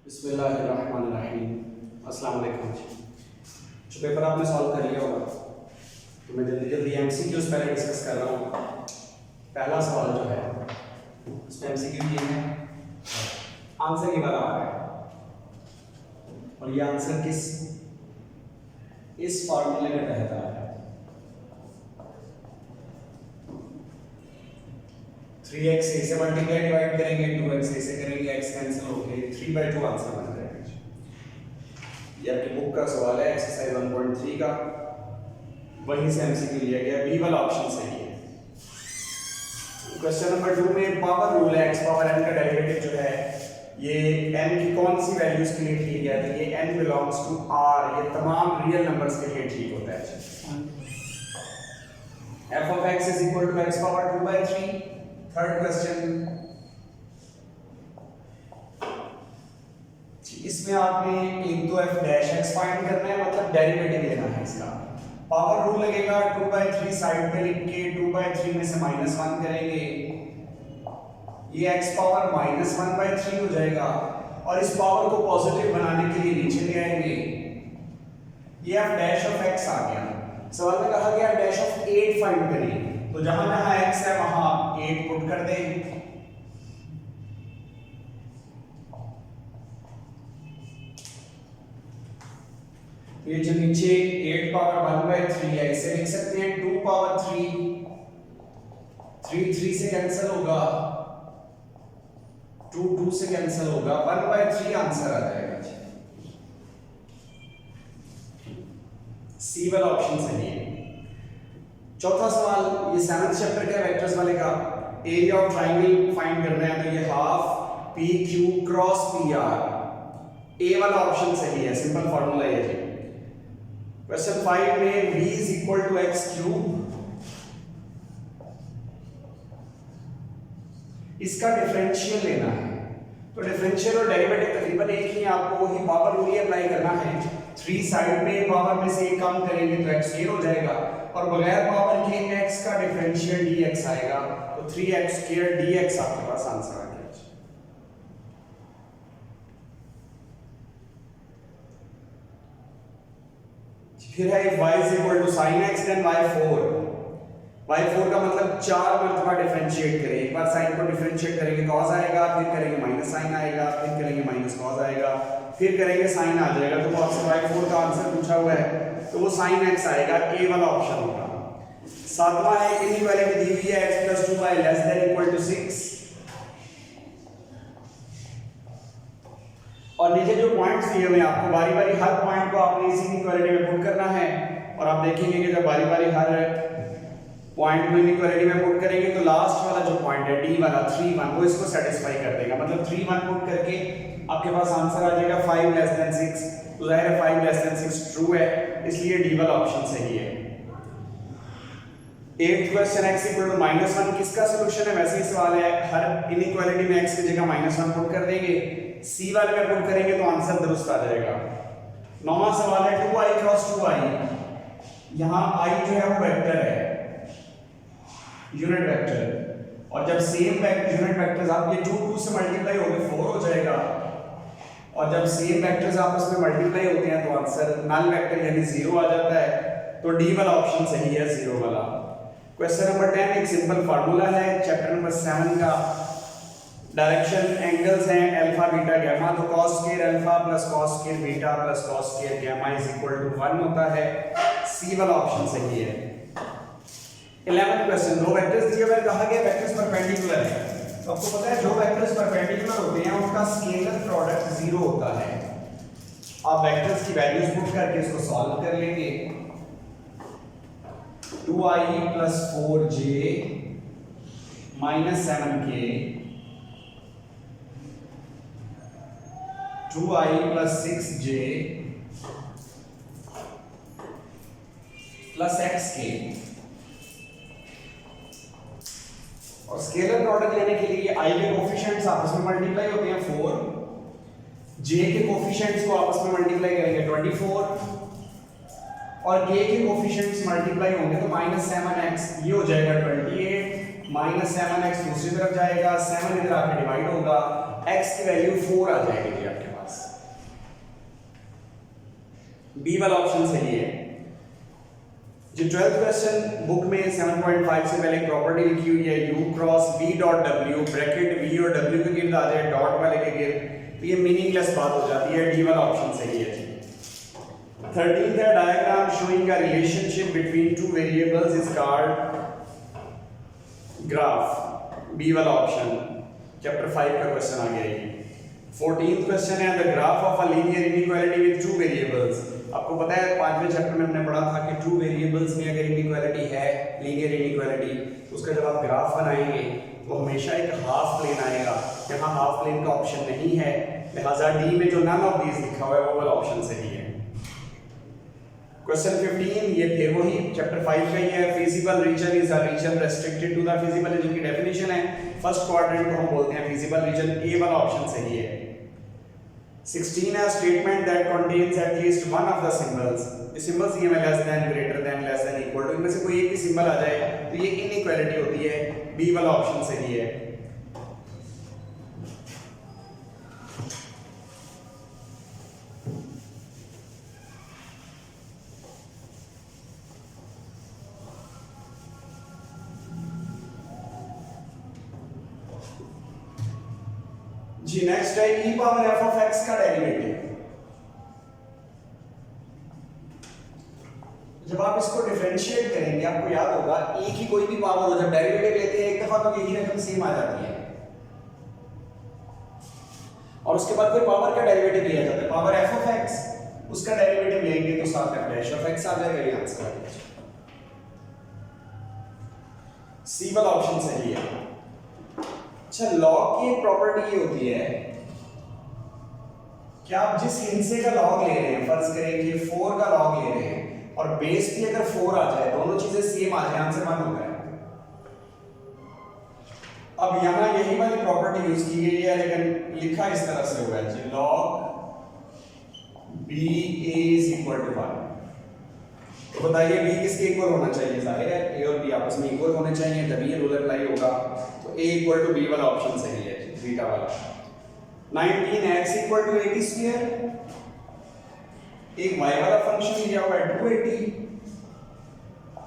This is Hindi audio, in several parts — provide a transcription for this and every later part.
बिस्मिल्लाहिर्रहमानिर्रहीम। अस्सलाम वालेकुम। जो पेपर आपने सॉल्व कर लिया होगा तो मैं जल्दी जल्दी एमसीक्यूज पहले डिस्कस कर रहा हूँ। पहला सवाल जो है उसमें एमसीक्यू ये है, आंसर ये वाला आ रहा है और ये आंसर इस फॉर्मूले के तहत आ रहा है। 3x से मल्टीप्लाई डिवाइड करेंगे, 2x से करेंगे, x कैंसिल हो गए, 3/2 आंसर बन जाएगा। ये आपकी बुक का सवाल है एक्सरसाइज 1.3 का, वहीं से एमसीक्यू लिया गया, बी वाला ऑप्शन सही है। क्वेश्चन नंबर 2 में पावर रूल है, x पावर n का डेरिवेटिव जो है ये n की कौन सी वैल्यूज के लिए ठीक है, तो ये n बिलोंग्स टू r, ये तमाम रियल नंबर्स के लिए ठीक होता है। f of x is equal to x power 2/3। Third question, इसमें आपने एक तो f डैश x फाइंड करना है, मतलब डेरिवेटिव लेना है इसका। पावर रूल लगेगा, 2/3 साइड पे लिख के 2/3 में से -1 करेंगे, ये x पावर -1/3 हो जाएगा और इस पावर को पॉजिटिव बनाने के लिए नीचे ले आएंगे। ये f डैश ऑफ x आ गया। सवाल में कहा गया डैश ऑफ 8 फाइंड करें, तो जहां जहां x है वहां 8 पुट कर दें। ये जो नीचे 8 पावर 1/3 है, इसे लिख सकते हैं 2 पावर 3, 3 से कैंसिल होगा, 2 से कैंसिल होगा, 1/3 आंसर आ जाएगा। सी वाला ऑप्शन सही है। चौथा सवाल, ये 7th चैप्टर का वेक्टर्स वाले का एरिया ऑफ ट्रायंगल फाइंड करना है, तो ये half P Q cross P R, A वाला ऑप्शन सही है, सिंपल फार्मूला ये है। क्वेश्चन 5 में v is equal to x cube, इसका डिफरेंशियल लेना है, तो डिफरेंशियल और डेरिवेटिव तकरीबन एक ही, आपको वही पावर रूल अप्लाई करना है। 3 साइड में पावर में से एक कम करेंगे तो x स्क्वायर हो जाएगा और बगैर पावर के x का डिफरेंशियल dx आएगा, तो 3x स्क्वायर dx आपके पास आंसर आ गया। फिर है y is equal to sin x then y4 का मतलब 4 मरतबा डिफरेंशिएट करें, एक बार sin को डिफरेंशिएट करेंगे cos आएगा, फिर करेंगे माइनस sin आएगा, फिर करेंगे माइनस cos आएगा, फिर करेंगे sin आ जाएगा। तो वो आपसे y4 का आंसर पूछा हुआ है, तो वो sin x आएगा, ए वाला ऑप्शन होगा। सातवां है इनइक्वालिटी दी हुई है x + 2y <= 6, और नीचे जो पॉइंट्स दिए हुए हैं आपको बारी बारी हर पॉइंट को आपने इसी इनइक्वालिटी में पुट करना है, और आप देखेंगे कि जब बारी बारी हर पॉइंट को इनइक्वालिटी में पुट करेंगे तो लास्ट वाला जो पॉइंट है डी वाला 3 1 वो इसको सेटिस्फाई कर देगा, मतलब 3 1 पुट करके आपके पास आंसर आ जाएगा 5 < 6। तो जाहिर है 5 < 6 ट्रू है, इसलिए डी वाला ऑप्शन सही है। 8th क्वेश्चन x = -1 किसका सॉल्यूशन है, वैसे ही सवाल है, हर इनइक्वालिटी में x की जगह -1 पुट कर देंगे, सी वाले में पुट करेंगे तो आंसर दुरुस्त आ जाएगा। 9वां सवाल है 2i क्रॉस 2i, यहां i जो है वो वेक्टर है, यूनिट वेक्टर, और जब सेम यूनिट वेक्टर्स आप ये 2 से मल्टीप्लाई होकर 4 हो जाएगा, और जब सेम वेक्टर्स आपस में मल्टीप्लाई होते हैं तो आंसर नल वेक्टर यानी 0 आ जाता है, तो डी वाला ऑप्शन सही है, 0 वाला। क्वेश्चन नंबर 10 एक सिंपल फार्मूला है, चैप्टर नंबर 7 का, डायरेक्शन एंगल्स हैं अल्फा बीटा गामा, तो cos square alpha plus cos square beta plus cos square gamma = 1 होता है, सी वाला ऑप्शन सही है। 11th क्वेश्चन, दो वेक्टर्स दिए हुए, कहा गया वेक्टर्स परपेंडिकुलर है, तो आपको पता है जो वेक्टर्स परपेंडिकुलर होते हैं उनका स्केलर प्रोडक्ट 0 होता है। आप वेक्टर्स की वैल्यूज पुट करके इसको सॉल्व कर लेंगे। 2i + 4j - 7k, 2i + 6j + xk, और स्केलर प्रोडक्ट लेने के लिए i के कोफिशिएंट्स आपस में मल्टीप्लाई होते हैं 4, j के कोफिशिएंट्स को आपस में मल्टीप्लाई करेंगे 24, और k के कोफिशिएंट्स मल्टीप्लाई होंगे तो -7x, ये हो जाएगा 28, -7x दूसरी तरफ जाएगा, 7 इधर आके डिवाइड होगा, x की वैल्यू 4 आ जाएगी जी आपके पास। बी वाला ऑप्शन सही है। जो 12th क्वेश्चन बुक में 7.5 से पहले एक प्रॉपर्टी लिखी हुई है u cross v dot w bracket v और w के गिर्द आ जाए डॉट वाले के गिर्द, तो ये मीनिंगलेस बात हो जाती है। डी वाला ऑप्शन सही है। 13th है diagram showing a relationship between two variables is called graph, B वाला ऑप्शन। चैप्टर 5 का क्वेश्चन आ गया ये। 14th क्वेश्चन है the graph of a linear inequality with two variables. आपको पता है 5वें चैप्टर में हमने पढ़ा था कि टू वेरिएबल्स में अगर इनइक्वालिटी है, लीनियर इनइक्वालिटी, उसका जब आप ग्राफ बनाएंगे तो हमेशा एक हाफ प्लेन आएगा। यहाँ हाफ प्लेन का ऑप्शन नहीं है, लिहाजा डी में जो नन ऑफ दीज लिखा हुआ है वो वाला ऑप्शन सही है। क्वेश्चन 15 ये फिर वही चैप्टर 5 का ही है। Feasible region is a region restricted to the feasible region की डेफिनेशन है। फर्स्ट क्वाड्रेंट को हम बोलते हैं फिजिबल रीजन, ए वाला ऑप्शन सही है। 16 है statement that contains at least one of the symbols. ये सिंबल्स ये में less than, greater than, less than, equal to, इनमें से कोई एक भी सिंबल आ जाए तो ये इनइक्वालिटी होती है। बी वाला ऑप्शन सही है। जी नेक्स्ट है e power f of x का डेरिवेटिव। जब आप इसको डिफरेंशिएट करेंगे आपको याद होगा e की कोई भी पावर हो, जब डेरिवेटिव लेते हैं एक दफा तो यही रकम सेम आ जाती है और उसके बाद कोई पावर का डेरिवेटिव लिया जाता है, पावर f ऑफ x, उसका डेरिवेटिव लेंगे तो साथ में डैश ऑफ x आ जाएगा। ये आंसर आ गया। सी वाला ऑप्शन सही है। अच्छा, लॉग की एक प्रॉपर्टी ये होती है कि आप जिस हिस्से का लॉग ले रहे हैं, फर्ज करें कि 4 का लॉग ले रहे हैं और बेस भी अगर 4 आ जाए, दोनों चीजें सेम आ जाए, आंसर 1 होगा। अब यहां यही वाली प्रॉपर्टी यूज की गई है लेकिन लिखा इस तरह से हुआ है log b a is equal to 1। तो बताइए b किसके इक्वल होना चाहिए? जाहिर है a और b आपस में इक्वल होने चाहिए, तभी ये रूल अप्लाई होगा। तो a इक्वल टू b वाला ऑप्शन सही है, बीटा वाला। 19 x इक्वल टू 80 स्क्वायर। एक y वाला फंक्शन दिया हुआ है 280,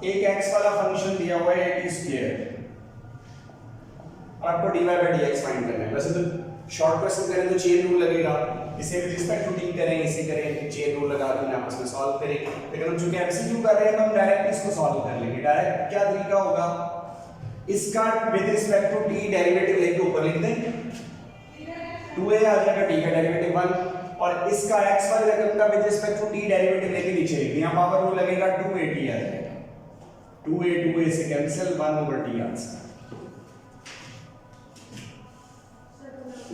एक x वाला फंक्शन दिया हुआ है 80 स्क्वायर और आपको dy बाय dx फाइंड करना है। वैसे तो शॉर्ट क्वेश्चन करें तो चेन रूल लगेगा, इसे विद रिस्पेक्ट टू t करें, इसे करें, चेन रूल लगा के आपस में सॉल्व करें। लेकिन हम चूंकि एमसीक्यू कर रहे हैं तो हम डायरेक्ट इसको सॉल्व कर लेंगे। डायरेक्ट क्या तरीका होगा, इसका with respect to t derivative लेके ऊपर लिख दें, 2a आ जाएगा, t का डेरिवेटिव 1, और इसका x वाले रकम का with respect to t derivative लेके नीचे लिख दें। यहां पावर रूल लगेगा 280 आ जाएगा, 2a से कैंसिल, 1/t आंसर।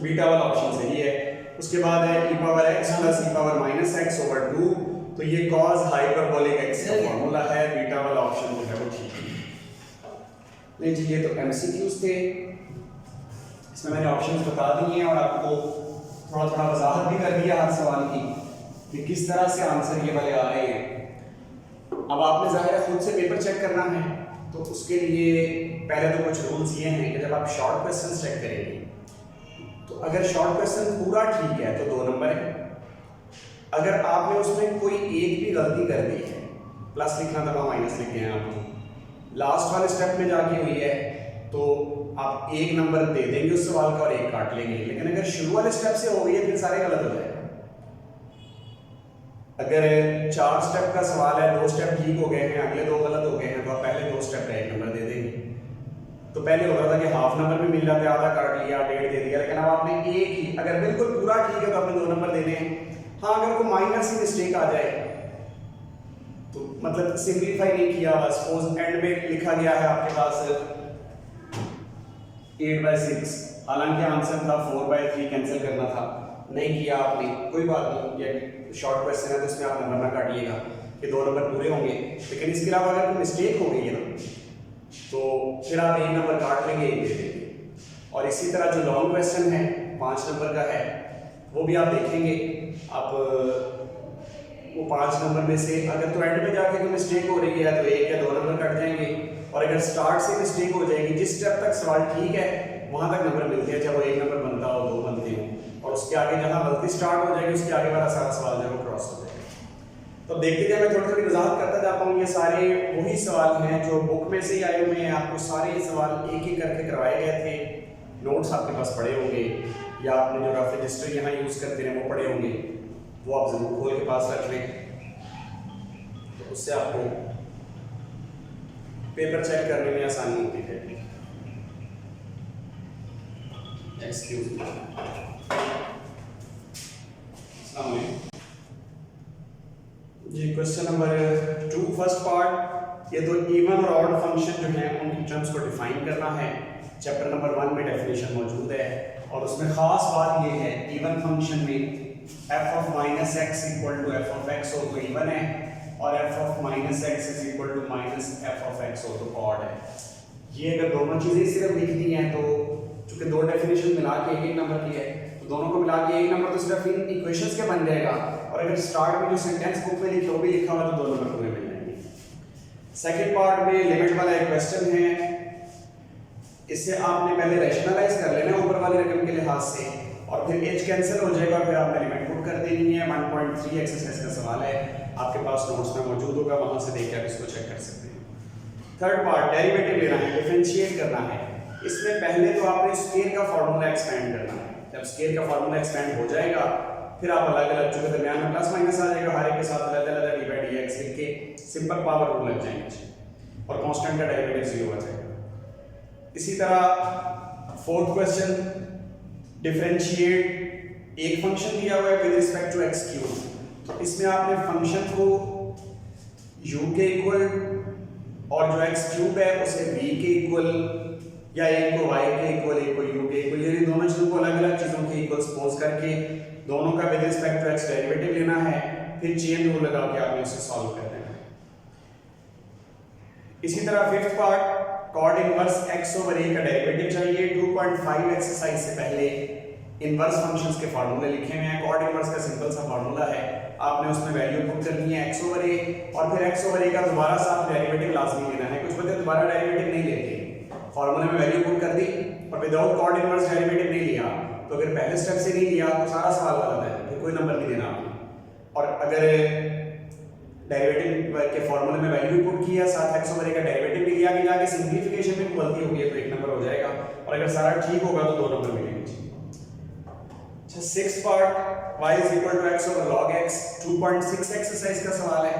बीटा वाला ऑप्शन सही है। उसके बाद है e power x plus e power minus x over 2, तो ये cos हाइपरबोलिक x का फार्मूला है। बीटा वाला ऑप्शन जो है वो ठीक है। नहीं जी, ये तो एमसीक्यूज थे, इसमें मैंने ऑप्शंस बता दिए हैं और आपको थोड़ा थोड़ा वजाहत भी कर दिया हर सवाल की कि किस तरह से आंसर ये वाले आ रहे हैं। अब आपने ज़ाहिर है खुद से पेपर चेक करना है, तो उसके लिए पहले तो कुछ रूल्स ये हैं कि जब आप शॉर्ट क्वेश्चन चेक करेंगे तो अगर शॉर्ट क्वेश्चन पूरा ठीक है तो 2 नंबर है। अगर आपने उसमें कोई एक भी गलती कर दी है, प्लस लिखना था वहाँ माइनस लिखे हैं आपको, लास्ट वाले स्टेप में जाके हुई है तो आप 1 नंबर दे देंगे उस सवाल का और 1 काट लेंगे। लेकिन अगर शुरू वाले स्टेप से हो गई है फिर सारे गलत हो जाएगा। अगर 4 स्टेप का सवाल है, 2 स्टेप ठीक हो गए हैं, अगले 2 गलत हो गए हैं, तो आप पहले 2 स्टेप का 1 नंबर दे देंगे। तो पहले होता था कि हाफ नंबर भी मिल जाते, आधा काट लिया, 1.5 दे दिया, लेकिन अब आपने एक ही, अगर बिल्कुल पूरा ठीक है तो आपने 2 नंबर देने हैं। हाँ, अगर कोई माइनर सी मिस्टेक आ जाए तो मतलब सिंपलीफाई नहीं किया, सपोज एंड में लिखा गया है आपके पास 8/6, हालांकि आंसर था 4/3, कैंसिल करना था, नहीं किया आपने, कोई बात नहीं, ये शॉर्ट क्वेश्चन है तो इसमें आप नंबर ना काटिएगा, ये 2 नंबर पूरे होंगे। लेकिन इसके अलावा अगर कोई मिस्टेक हो गई है ना तो फिर आप 1 नंबर काट लेंगे, 1 दे देंगे। और इसी तरह जो लॉन्ग क्वेश्चन है 5 नंबर का है, वो भी आप देखेंगे। आप वो 5 नंबर में से अगर तो एंड में जाके कोई मिस्टेक हो रही है तो 1 या 2 नंबर कट जाएंगे, और अगर स्टार्ट से मिस्टेक हो जाएगी, जिस स्टेप तक सवाल ठीक है वहां तक नंबर मिलते हैं, चाहे वो 1 नंबर बनता हो, 2 बनते हो, और उसके आगे जहां गलती स्टार्ट हो जाएगी उसके आगे वाला सारा सवाल जो है वो क्रॉस हो जाएगा। तो देखते जाए, मैं थोड़ी थोड़ी वजाहत करता जाता हूँ। ये सारे वही सवाल हैं जो बुक में से ही आए हुए हैं। आपको सारे सवाल एक एक करके करवाए गए थे, नोट्स आपके पास पड़े होंगे या आपने जो रफ रजिस्टर यहाँ यूज़ करते हैं वो पड़े होंगे, वो आप ज़रूर खोल के पास रख लें, तो उससे आपको पेपर चेक करने में आसानी होती है। Excuse me. जी, क्वेश्चन नंबर 2 फर्स्ट पार्ट। ये तो इवन और ऑड फंक्शन जो है उनकी टर्म्स को डिफाइन करना है। चैप्टर नंबर 1 में डेफिनेशन मौजूद है और उसमें खास बात ये है, इवन फंक्शन में f of minus x equal to f of x हो तो इवन है और f of minus x is equal to minus f of x हो तो ऑड है। ये अगर दोनों चीजें सिर्फ लिखनी है तो चूंकि दो डेफिनेशन मिला के एक नंबर की है तो दोनों को मिला के एक नंबर तो सिर्फ इन इक्वेशंस के बन जाएगा, और अगर स्टार्ट में जो सेंटेंस बुक में लिखे वो भी लिखा हुआ तो दो नंबर पूरे मिल जाएंगे। सेकंड पार्ट में लिमिट वाला एक क्वेश्चन है, इससे आपने पहले रैशनलाइज कर लेना ऊपर वाली रकम के लिहाज से और फिर एच कैंसिल हो जाएगा, फिर आपने लिमिट पुट कर देनी है। 1.3 एक्सरसाइज का सवाल है, आपके पास नोट्स में मौजूद होगा, वहां से देख के आप इसको चेक कर सकते हैं। थर्ड पार्ट डेरिवेटिव लेना है, डिफरेंशिएट करना है। इसमें पहले तो आपने स्क्वायर का फार्मूला एक्सपेंड करना है। जब स्क्वायर का फार्मूला एक्सपेंड हो जाएगा फिर आप अलग अलग जो दरमियान में प्लस माइनस आ जाएगा, हर एक के साथ अलग अलग डी बाई डी एक्स लिख के सिंपल पावर रूल लग जाएंगे और कांस्टेंट का डेरिवेटिव 0 आ जाएगा। इसी तरह फोर्थ क्वेश्चन, डिफरेंशिएट एक फंक्शन दिया हुआ है with respect to x cube, तो इसमें आपने फंक्शन को u के इक्वल और जो एक्स क्यूब है उसे v के इक्वल या एक को y के इक्वल एक को u के इक्वल, यानी दोनों चीजों को अलग अलग चीजों के इक्वल सपोज करके दोनों का with respect to x derivative लेना है, फिर चेन रूल लगा के आपने उसे सॉल्व कर देना है। इसी तरह fifth part, cot inverse x over a का डेरिवेटिव चाहिए। 2.5 एक्सरसाइज से पहले इनवर्स फंक्शंस के फार्मूले लिखे हुए हैं। कॉट इनवर्स का सिंपल सा फार्मूला है, आपने उसमें वैल्यू पुट करनी है x ओवर a और फिर x ओवर a का दोबारा साथ डेरिवेटिव लाजमी लेना है। कुछ बंदे दोबारा डेरिवेटिव नहीं लेते, फार्मूले में वैल्यू पुट कर दी और विदाउट कॉट इनवर्स डेरिवेटिव नहीं लिया, तो अगर पहले स्टेप से नहीं लिया तो सारा सवाल गलत है, फिर कोई नंबर नहीं देना आपने। और अगर डेरिवेटिव के फार्मूले में वैल्यू पुट किया साथ x ओवर a का डेरिवेटिव भी लिया, कि जाके सिंपलीफिकेशन में गलती हो गई तो एक नंबर हो जाएगा, और अगर सारा ठीक होगा तो दो नंबर मिलेंगे। अच्छा, sixth part, y is equal to x over log x। 2.6 exercise का सवाल है,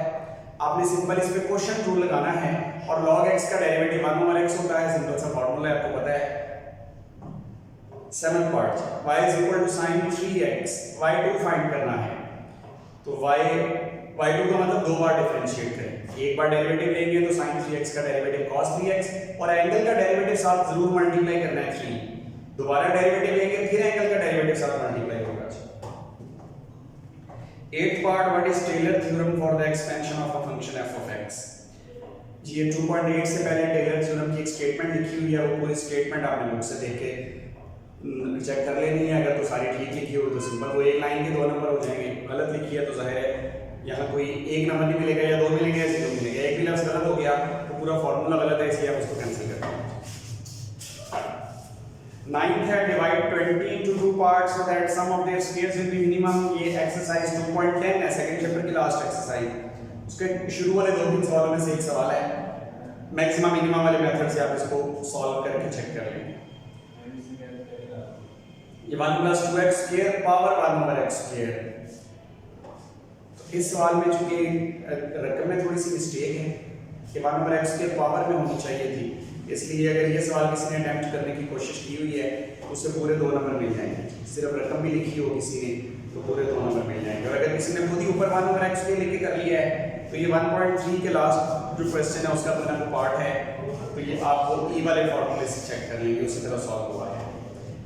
आपने सिंपल इस पे क्वोशिएंट रूल लगाना है और log x का डेरिवेटिव 1 ओवर x होता है, सिंपल सा फार्मूला है, आपको पता है। Seventh part, y is equal to sin 3x, y2 find करना है, तो y2 का मतलब दो बार डिफरेंशिएट करें, एक बार डेरिवेटिव लेंगे तो sin 3x का डेरिवेटिव cos 3x और एंगल का डेरिवेटिव साथ जरूर मल्टीप्लाई करना है 3, दोबारा डेरिवेटिव लेंगे फिर एंगल का डेरिवेटिव साथ मल्टीप्लाई होगा। Eighth part, what is Taylor theorem for the expansion of a function f of x। ये 2.8 से पहले टेलर थ्योरम की एक स्टेटमेंट लिखी हुई है, वो पूरी स्टेटमेंट आपने बुक से देख के चेक कर लेनी है। अगर तो सारी ठीक लिखी हो तो सिंपल वो एक लाइन के दो नंबर हो जाएंगे, गलत लिखी है तो जाहिर है यहाँ कोई एक नंबर नहीं मिलेगा या दो मिलेंगे, ऐसे दो मिलेंगे। एक भी लफ्ज गलत हो गया तो पूरा फॉर्मूला गलत है, इसलिए आप उसको कैंसिल कर दें। नाइन्थ है, divide 20 into 2 parts so that sum of their squares will be minimum। ये एक्सरसाइज 2.10 है, सेकंड चैप्टर की लास्ट एक्सरसाइज। उसके शुरू वाले दो तीन सवालों में से एक सवाल है, मैक्सिमम मिनिमम वाले मेथड से आप इसको सॉल्व करके चेक कर लेंगे। ये 1 + 2x square power 1 over x square. इस सवाल में चूंकि रकम में थोड़ी सी मिस्टेक है कि 1 ओवर x स्क्वायर पावर में होनी चाहिए थी, इसलिए अगर ये सवाल किसी ने अटेम्प्ट करने की कोशिश की हुई है तो उससे पूरे दो नंबर मिल जाएंगे। सिर्फ रकम भी लिखी हो किसी ने तो पूरे दो नंबर मिल जाएंगे। और अगर किसी ने खुद ही ऊपर 1 ओवर x स्क्वायर लेके कर लिया है तो ये 1.3 के लास्ट जो क्वेश्चन है उसका अपना पार्ट है, तो ये आपको ई वाले फॉर्मूले से चेक कर लेंगे, उसी तरह सॉल्व हुआ है।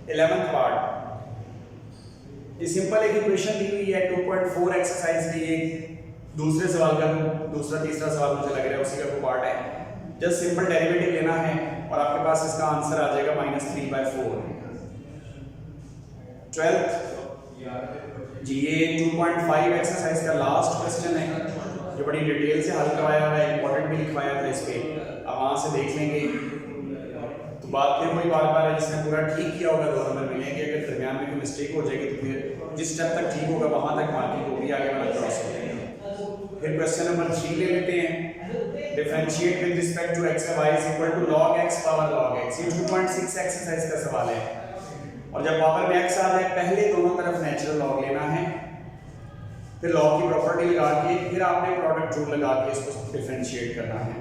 11th पार्ट, ये सिंपल एक इक्वेशन दी हुई है 2.4 एक्सरसाइज की। ये दूसरे सवाल का दूसरा तीसरा सवाल मुझे लग रहा है उसी का कोई पार्ट है। जस्ट सिंपल डेरिवेटिव लेना है और आपके पास इसका आंसर आ जाएगा -3/4। 12th जी, ये 2.5 एक्सरसाइज का लास्ट क्वेश्चन है जो बड़ी डिटेल से हल करवाया हुआ है, इंपॉर्टेंट भी लिखवाया था इस पे, अब वहां से देख लेंगे। तो बात फिर वही बार है, जिसने पूरा ठीक किया होगा दो नंबर मिलेंगे, अगर दरमियान में कोई मिस्टेक हो जाएगी तो फिर जिस स्टेप तक ठीक होगा वहां तक मार्किंग होगी, आगे वाला क्रॉस हो जाएगा। फिर क्वेश्चन नंबर 3 ले लेते हैं, differentiate with respect to x y is equal to log x power log x। ये 2.6 एक्सरसाइज का सवाल है, और जब पावर में x आ जाए पहले दोनों तरफ नेचुरल लॉग लेना है, फिर लॉग की प्रॉपर्टी लगा के फिर आपने प्रोडक्ट रूल लगा के इसको डिफरेंशिएट करना है।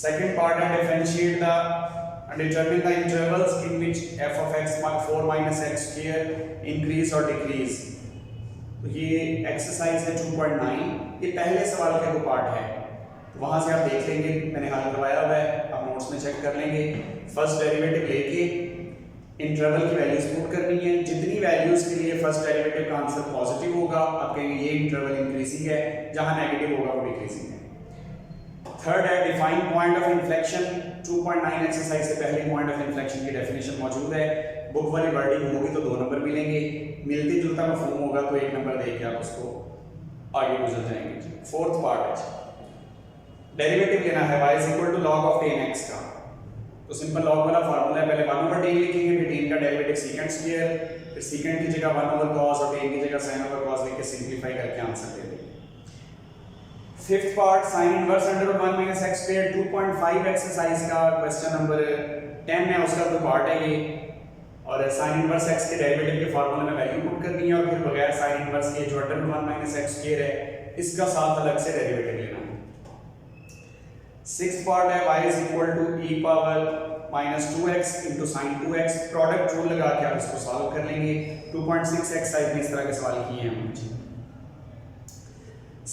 सेकंड पार्ट है differentiate the determine the intervals in which f of x 4 minus x square increase or decrease। तो ये एक्सरसाइज है 2.9, ये पहले सवाल का जो पार्ट है, तो वहां से आप देख लेंगे, मैंने हल करवाया हुआ है, आप नोट्स में चेक कर लेंगे। फर्स्ट डेरिवेटिव लेके इंटरवल की वैल्यूज पुट करनी है, जितनी वैल्यूज के लिए फर्स्ट डेरिवेटिव का आंसर पॉजिटिव होगा आप कहेंगे ये इंटरवल इंक्रीजिंग है, जहां नेगेटिव होगा वो डिक्रीजिंग है। थर्ड है define point of inflection. 2.9 exercise से पहले पॉइंट ऑफ इन्फ्लेक्शन की डेफिनेशन मौजूद है, बुक वाली वर्डिंग होगी तो 2 नंबर मिलेंगे, मिलती जुलता मफहूम होगा तो 1 नंबर दे के आप उसको आगे गुजर जाएंगे। फोर्थ पार्ट है डेरिवेटिव लेना है y is equal to log of tan x का, तो सिंपल लॉग वाला फार्मूला है, पहले 1/tan लिखेंगे, फिर tan का डेरिवेटिव secant स्क्वायर, फिर secant की जगह 1/cos और tan की जगह sin/cos लेके सिंपलीफाई करके आंसर दे देंगे। Fifth part sin inverse under 1 minus x square 2.5 exercise का क्वेश्चन नंबर 10 है, उसका तो पार्ट है ये, और sin इनवर्स x के डेरिवेटिव के फार्मूले में वैल्यू पुट करनी है, और फिर बगैर sin इनवर्स के जो अंडर 1 minus x square है इसका साथ अलग से डेरिवेटिव लेना है। सिक्स्थ पार्ट है y is equal to e power minus 2x into sin 2x, product rule लगा के आप इसको सॉल्व कर लेंगे। 2.6 एक्सरसाइज में इस तरह के सवाल किए हैं हमने।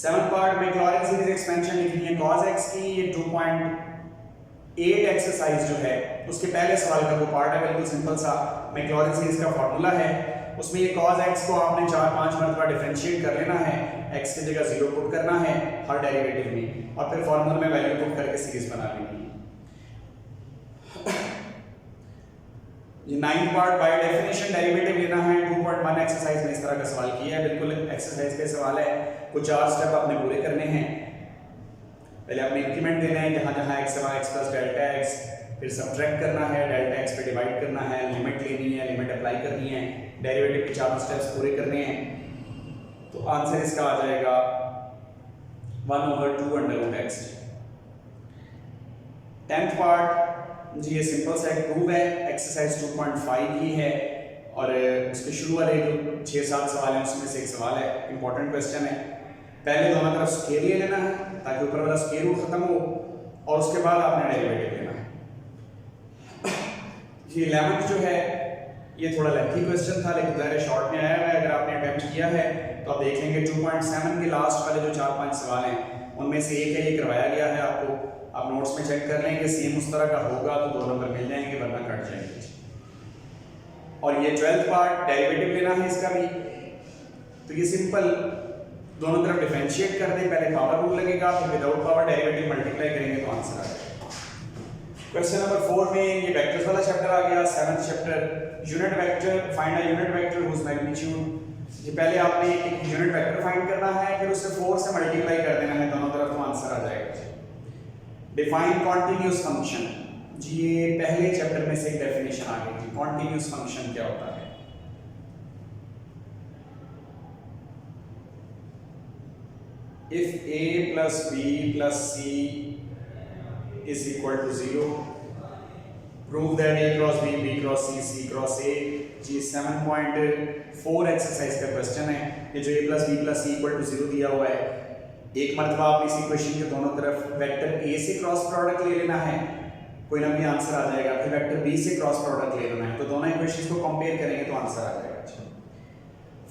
सेवंथ पार्ट में क्लॉरिन सीरीज एक्सपेंशन लिखनी है cos x की, ये 2.8 एक्सरसाइज जो है उसके पहले सवाल का वो पार्ट है, बिल्कुल सिंपल सा मैक्लॉरिन सीरीज का फार्मूला है, उसमें ये cos x को आपने 4-5 मरतबा डिफरेंशिएट कर लेना है, x की जगह 0 पुट करना है हर डेरिवेटिव में, और फिर फार्मूला में वैल्यू पुट करके सीरीज बना लेनी है। ये 9 पार्ट बाय डेफिनेशन डेरिवेटिव लेना है। 2.1 एक्सरसाइज में इस तरह का सवाल किया है, बिल्कुल एक्सरसाइज के सवाल है, कुछ 4 स्टेप आपने पूरे करने हैं। पहले आपने इंक्रीमेंट देना है, जहां जहां x है x प्लस डेल्टा x, फिर सब्ट्रैक्ट करना है, डेल्टा x पे डिवाइड करना है, लिमिट लेनी है, लिमिट अप्लाई करनी है, डेरिवेटिव के 4 स्टेप्स पूरे करने हैं, तो आंसर इसका आ जाएगा 1/2 x। 10th पार्ट जी ये सिंपल सा एक प्रूव है, एक्सरसाइज 2.5 ही है, और उसके शुरू वाले जो 6-7 सवाल हैं उसमें से एक सवाल है, इंपॉर्टेंट क्वेश्चन है। पहले दोनों तरफ स्क्वायर ले लेना है ताकि ऊपर वाला स्क्वायर रूट खत्म हो, और उसके बाद आपने डेरिवेटिव लेना है। ये 11th जो है ये थोड़ा लेंथी क्वेश्चन था, लेकिन ज़रा शॉर्ट में आया है, अगर आपने अटेम्प्ट किया है तो आप देख लेंगे 2.7 के लास्ट वाले जो 4-5 सवाल हैं उनमें से एक है, ये करवाया गया है आपको, आप नोट्स में चेक कर लेंगे, सेम उस तरह का होगा तो 2 नंबर मिल जाएंगे, वरना कट जाएंगे। और ये 12th पार्ट डेरिवेटिव लेना है इसका भी, तो ये सिंपल दोनों तरफ डिफरेंशिएट कर दें, पहले पावर रूल लगेगा, फिर विदाउट पावर डेरिवेटिव मल्टीप्लाई करेंगे तो आंसर आ जाएगा। क्वेश्चन नंबर 4 में ये वेक्टर्स वाला चैप्टर आ गया, 7th chapter unit vector, find a unit vector whose magnitude. ये पहले आपने एक यूनिट वेक्टर फाइंड करना है, फिर उसे 4 से मल्टीप्लाई कर देना है दोनों तरफ, तो आंसर आ जाएगा। डिफाइन कॉन्टिन्यूअस फंक्शन, जी ये पहले चैप्टर में से एक डेफिनेशन आ गई थी, कॉन्टिन्यूअस फंक्शन क्या होता है। If a plus b plus c is equal to 0, prove that a cross b, b cross c, c cross a। जी 7.4 एक्सरसाइज का क्वेश्चन है, ये जो a plus b plus c equal to 0 दिया हुआ है, एक मरतबा आप इस इक्वेशन के दोनों तरफ वेक्टर a से क्रॉस प्रोडक्ट ले लेना है, कोई ना कोई आंसर आ जाएगा, फिर वेक्टर b से क्रॉस प्रोडक्ट ले लेना है, तो दोनों इक्वेशंस को कंपेयर करेंगे तो आंसर आ जाएगा। अच्छा,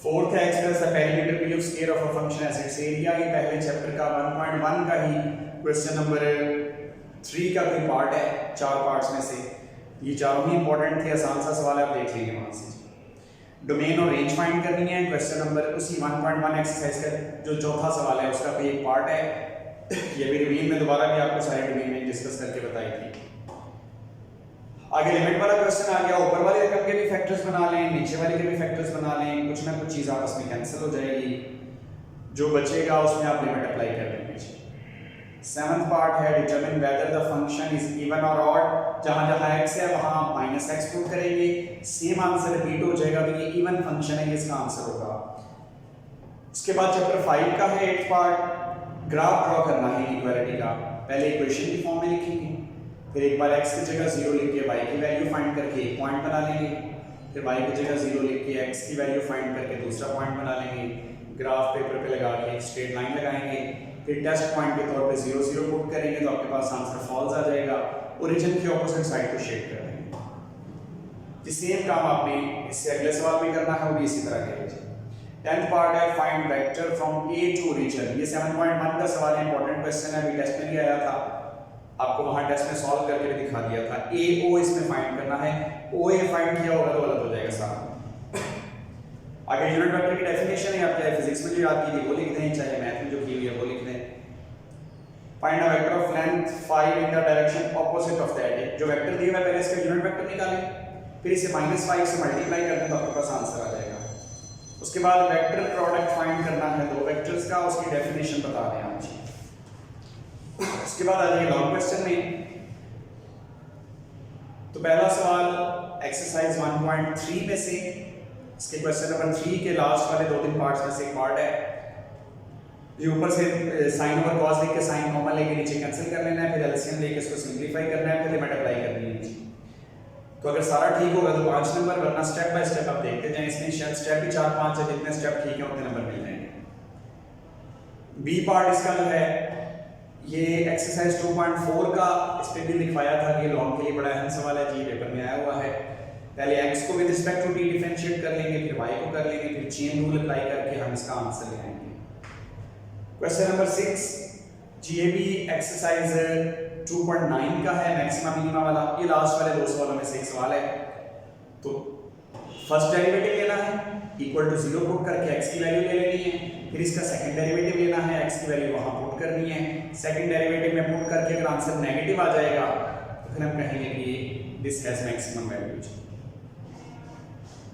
फोर्थ है express the perimeter P of square of a function as its area, ये पहले चैप्टर का 1.1 का ही क्वेश्चन नंबर 3 का कोई पार्ट है, 4 पार्ट्स में से ये चारों ही इंपॉर्टेंट थे, आसान सा सवाल आप देख लेंगे वहां से। डोमेन और रेंज फाइंड करनी है, क्वेश्चन नंबर उसी 1.1 एक्सरसाइज का जो चौथा सवाल है उसका कोई एक पार्ट है, ये भी रिवीजन में दोबारा भी आपको सारे डोमेन में डिस्कस करके बताई थी। आगे लिमिट वाला क्वेश्चन आ गया, ऊपर वाले रकम के भी फैक्टर्स बना लें, नीचे वाले के भी फैक्टर्स बना लें, कुछ ना कुछ चीज आपस में कैंसिल हो जाएगी, जो बचेगा उसमें आप लिमिट अप्लाई कर देंगे। 7th पार्ट है determine whether the function is even और ऑड, जहां जहां x है वहां आप माइनस एक्स पुट करेंगे, सेम आंसर रिपीट हो जाएगा, तो ये इवन फंक्शन है, ये इसका आंसर होगा। उसके बाद चैप्टर 5 का है 8th पार्ट, ग्राफ ड्रॉ करना है इक्वालिटी का। पहले इक्वेशन की फॉर्म में लिखेंगे, फिर एक बार x की जगह 0 लिख के y की वैल्यू फाइंड करके एक पॉइंट बना लेंगे, फिर y की जगह 0 लिख के x की वैल्यू फाइंड करके दूसरा पॉइंट बना लेंगे, ग्राफ पेपर पे लगा के एक स्ट्रेट लाइन लगाएंगे, फिर टेस्ट पॉइंट के तौर पे 0 0 पुट करेंगे तो आपके पास आंसर फॉल्स आ जाएगा। ओरिजिन की ऑपोजिट साइड को शेड कर देंगे। जी सेम काम आपने इससे अगले सवाल में करना है, वो भी इसी तरह करेंगे। 10th पार्ट है find vector from A to origin. ये 7.1 का सवाल है, इंपॉर्टेंट क्वेश्चन है, अभी टेस्ट में भी आया था, आपको वहां टेस्ट में सॉल्व करके भी दिखा दिया था। ए ओ इसमें फाइंड करना है, ओ ए फाइंड किया होगा तो गलत हो जाएगा सारा। आगे यूनिट वेक्टर की डेफिनेशन है, आप चाहे फिजिक्स में जो याद की थी वो लिख दें, चाहे मैथ में जो की हुई है वो लिख दें। Find a vector of length 5 in the direction opposite of that. जो वेक्टर दिया है पहले इसका यूनिट वेक्टर निकालें, फिर इसे -5 से मल्टीप्लाई कर दें तो आपके पास आंसर आ जाएगा। उसके बाद वेक्टर प्रोडक्ट फाइंड करना है दो वेक्टर्स का, उसकी डेफिनेशन बता दें आप जी। उसके बाद आ जाइए लॉन्ग क्वेश्चन में। तो पहला सवाल एक्सरसाइज 1.3 में से, इसके क्वेश्चन नंबर 3 के लास्ट वाले 2-3 पार्ट्स में से एक पार्ट है। ये ऊपर से साइन ओवर कॉस लिख के साइन कॉमन लेके नीचे कैंसिल कर लेना है, फिर एलसीएम लेके इसको सिंपलीफाई करना है, फिर लिमिट अप्लाई करनी है नीचे। तो अगर सारा ठीक होगा तो 5 नंबर, वरना स्टेप बाय स्टेप आप देखते जाएं। इसमें शायद स्टेप ही 4-5 है, जितने स्टेप ठीक है उतने नंबर मिल जाएंगे। बी पार्ट इसका जो है ये एक्सरसाइज 2.4 का, इस पे भी लिखवाया था कि लॉन्ग के लिए बड़ा अहम सवाल है जी, पेपर में आया हुआ है। पहले x को with respect to t differentiate कर लेंगे, फिर y को कर लेंगे, फिर चेन रूल अप्लाई करके हम इसका आंसर लगाएंगे। क्वेश्चन नंबर 6 जी, ये भी एक्सरसाइज 2.9 का है, मैक्सिमा मिनिमा वाला। ये लास्ट वाले 2 सवालों में से एक सवाल है। तो फर्स्ट डेरिवेटिव लेना है, इक्वल टू 0 पुट करके x की वैल्यू ले लेनी है, फिर इसका सेकंड डेरिवेटिव लेना है, x की वैल्यू वहां पुट करनी है। सेकंड डेरिवेटिव में पुट करके अगर आंसर नेगेटिव आ जाएगा तो फिर हम कहेंगे कि this has maximum value.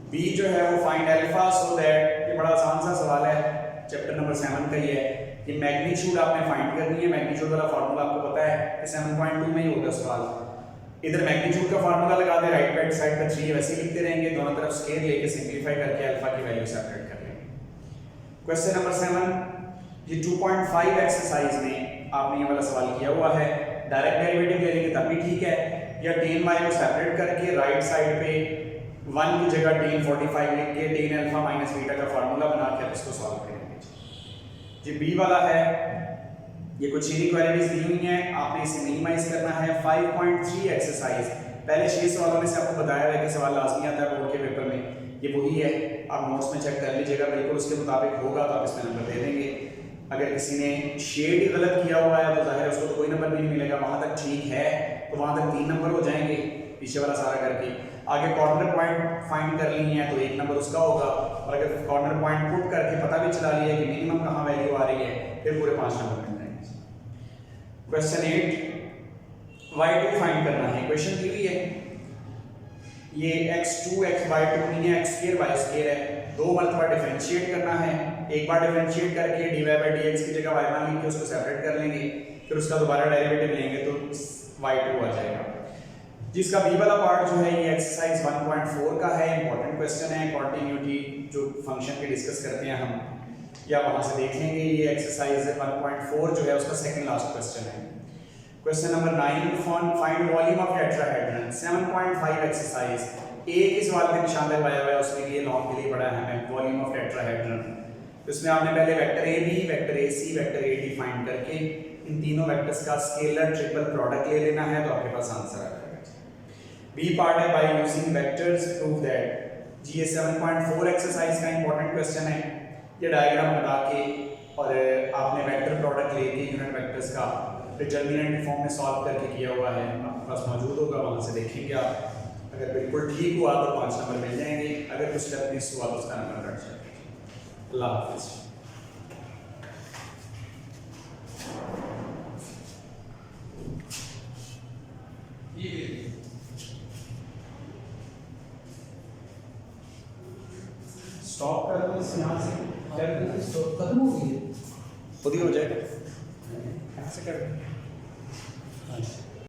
B जो है वो फाइंड अल्फा सो दैट, ये बड़ा आसान सा सवाल है, चैप्टर नंबर 7 का ही है। ये मैग्नीट्यूड आपने फाइंड करनी है, मैग्नीट्यूड वाला फार्मूला आपको पता है कि 7.2 में ही होगा सवाल। इधर मैग्नीट्यूड का फार्मूला लगा दे, राइट हैंड साइड पे 3 वैसे लिखते रहेंगे, दोनों तरफ स्केल लेके सिंपलीफाई करके अल्फा की वैल्यू सेपरेट कर लेंगे। क्वेश्चन नंबर 7 ये 2.5 एक्सरसाइज में आपने ये वाला सवाल किया हुआ है। डायरेक्ट डेरिवेटिव ले लेंगे तब भी ठीक है, या tan y को सेपरेट करके राइट साइड पे 1 की जगह tan 45 लिख के tan अल्फा माइनस बीटा का फार्मूला बना के इसको सॉल्व करेंगे जी। बी वाला है, ये कुछ इनइक्वालिटीज दी हुई हैं, आपने इसे मिनिमाइज करना है। 5.3 एक्सरसाइज, पहले 6 सवालों में से आपको बताया है कि सवाल लाजमी आता है बोर्ड के पेपर में, ये वही है, आप नोट्स में चेक कर लीजिएगा, बिल्कुल उसके मुताबिक होगा तो आप इसमें नंबर दे देंगे। अगर किसी ने शेड ही गलत किया हुआ है तो जाहिर है उसको तो कोई नंबर भी नहीं मिलेगा, वहां तक ठीक है तो वहां तक 3 नंबर हो जाएंगे पीछे वाला सारा करके। आगे कॉर्नर पॉइंट फाइंड कर ली है तो 1 नंबर उसका होगा, और अगर कॉर्नर पॉइंट पुट करके पता भी चला लिया कि मिनिमम कहां वैल्यू आ रही है फिर पूरे 5 नंबर मिल जाएंगे। क्वेश्चन 8 y2 फाइंड करना है, इक्वेशन दी हुई है, ये x2 xy2 नहीं है, x2 y2 है, 2 मरतबा डिफरेंशिएट करना है। एक बार डिफरेंशिएट करके dy/dx की जगह y1 लिख के उसको सेपरेट कर लेंगे, फिर उसका दोबारा डेरिवेटिव लेंगे तो y2 आ जाएगा। जिसका बी वाला पार्ट जो है ये एक्सरसाइज 1.4 का है, इंपॉर्टेंट क्वेश्चन है, कॉन्टिन्यूटी जो फंक्शन के डिस्कस करते हैं हम, या वहां से देखेंगे। ये एक्सरसाइज 1.4 जो है उसका सेकंड लास्ट क्वेश्चन है। Question number 9 find volume of tetrahedron. 7.5 exercise, एक ही सवाल पे निशान लगवाया हुआ है, उसमें ये लॉन्ग के लिए बड़ा अहम है, वॉल्यूम ऑफ टेट्राहेड्रन। इसमें आपने पहले vector A B, vector A C, vector A D find करके इन तीनों वेक्टर्स का स्केलर ट्रिपल प्रोडक्ट ले लेना है तो आपके पास आंसर आ जाएगा। बी पार्ट है by using vectors prove that. जी ये 7.4 एक्सरसाइज का इंपॉर्टेंट क्वेश्चन है, ये डायग्राम बना के और आपने वेक्टर प्रोडक्ट लेके यूनिट वेक्टर्स का डिटरमिनेंट फॉर्म में सॉल्व करके किया हुआ है, आपके पास मौजूद होगा, वहां से देखेंगे आप। अगर बिल्कुल ठीक हुआ तो 5 नंबर मिल जाएंगे, अगर कुछ स्टेप मिस हुआ तो उसका नंबर कट जाएगा। अल्लाह हाफिज़। स्टॉप कर दो यहाँ से, खत्म हो गई है, खुद ही हो जाएगा, ऐसे कर